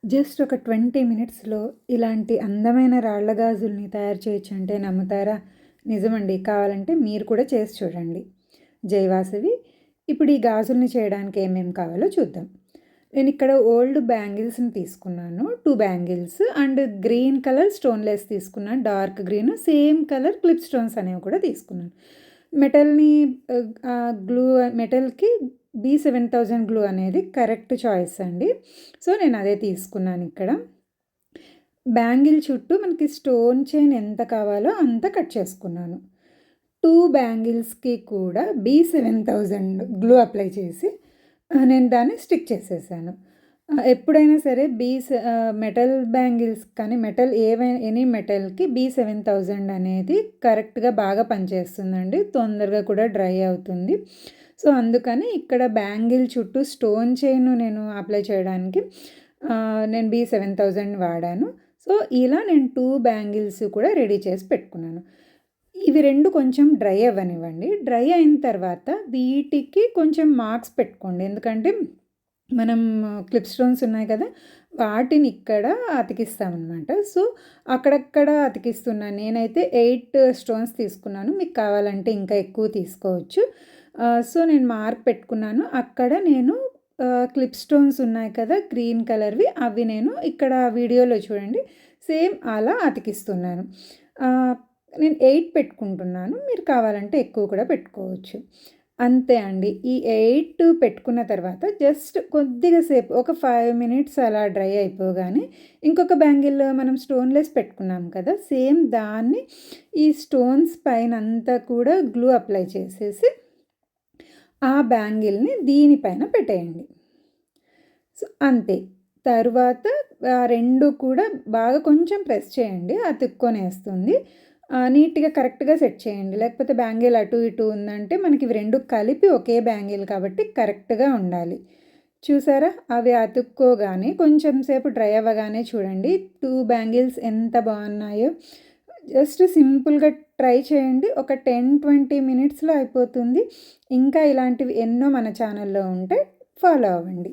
Just ఒక 20 మినిట్స్‌లో ఇలాంటి అందమైన రాళ్ళ గాజుల్ని తయారు చేయొచ్చంటే నమ్ముతారా? నిజమండి. కావాలంటే మీరు కూడా చేసి చూడండి. జై వాసవి. ఇప్పుడు ఈ గాజుల్ని చేయడానికి ఏమేమి కావాలో చూద్దాం. నేనిక్కడ ఓల్డ్ బ్యాంగిల్స్‌ని తీసుకున్నాను. 2 bangles and green colour stoneless తీసుకున్నాను. Dark green same colour clip stones అనేవి కూడా తీసుకున్నాను. మెటల్‌ని గ్లూ మెటల్‌కి B7000 గ్లూ అనేది కరెక్ట్ చాయిస్ అండి. సో, నేను అదే తీసుకున్నాను ఇక్కడ. బ్యాంగిల్ చుట్టూ మనకి స్టోన్ చైన్ ఎంత కావాలో అంత కట్ చేసుకున్నాను. 2 బ్యాంగిల్స్‌కి కూడా B7000 గ్లూ అప్లై చేసి నేను దాన్ని స్టిక్ చేసేసాను. ఎప్పుడైనా సరే మెటల్ బ్యాంగిల్స్ కానీ ఎనీ మెటల్‌కి B7000 అనేది కరెక్ట్‌గా బాగా పనిచేస్తుందండి. తొందరగా కూడా డ్రై అవుతుంది. సో, అందుకని ఇక్కడ బ్యాంగిల్ చుట్టూ స్టోన్ చైన్ నేను అప్లై చేయడానికి నేను B7000 వాడాను. సో, ఇలా నేను 2 బ్యాంగిల్స్ కూడా రెడీ చేసి పెట్టుకున్నాను. ఇవి 2 కొంచెం డ్రై అవ్వనివ్వండి. డ్రై అయిన తర్వాత వీటికి కొంచెం మార్క్స్ పెట్టుకోండి. ఎందుకంటే మనం క్లిప్ స్టోన్స్ ఉన్నాయి కదా! వాటిని ఇక్కడ అతికిస్తామనమాట. సో, అక్కడక్కడ అతికిస్తున్నాను. నేనైతే 8 స్టోన్స్ తీసుకున్నాను. మీకు కావాలంటే ఇంకా ఎక్కువ తీసుకోవచ్చు. సో, నేను మార్క్ పెట్టుకున్నాను. అక్కడ నేను క్లిప్ స్టోన్స్ ఉన్నాయి కదా! గ్రీన్ కలర్‌వి అవి నేను ఇక్కడ వీడియోలో చూడండి. సేమ్ అలా అతికిస్తున్నాను. నేను 8 పెట్టుకుంటున్నాను. మీరు కావాలంటే ఎక్కువ కూడా పెట్టుకోవచ్చు. అంతే అండి. ఈ 8 పెట్టుకున్న తర్వాత జస్ట్ కొద్దిగా సేపు ఒక 5 మినిట్స్ అలా డ్రై అయిపోగానే ఇంకొక బ్యాంగిల్ మనం స్టోన్‌లెస్ పెట్టుకున్నాం కదా! సేమ్ దాన్ని ఈ స్టోన్స్ పైనంతా కూడా గ్లూ అప్లై చేసేసి ఆ బ్యాంగిల్‌ని దీనిపైన పెట్టేయండి. సో, అంతే. తరువాత 2 కూడా బాగా కొంచెం ప్రెస్ చేయండి. అతుక్కొనేస్తుంది. నీట్‌గా కరెక్ట్‌గా సెట్ చేయండి. లేకపోతే బ్యాంగిల్ అటు ఇటు ఉందంటే మనకి ఇవి 2 కలిపి ఒకే బ్యాంగిల్ కాబట్టి కరెక్ట్‌గా ఉండాలి. చూసారా? అవి అతుక్కోగానే కొంచెం సేపు డ్రై అవ్వగానే చూడండి 2 బ్యాంగిల్స్ ఎంత బాగున్నాయో. జస్ట్ సింపుల్‌గా ట్రై చేయండి. ఒక 10-20 మినిట్స్‌లో అయిపోతుంది. ఇంకా ఇలాంటివి ఎన్నో మన ఛానల్‌లో ఉంటే ఫాలో అవ్వండి.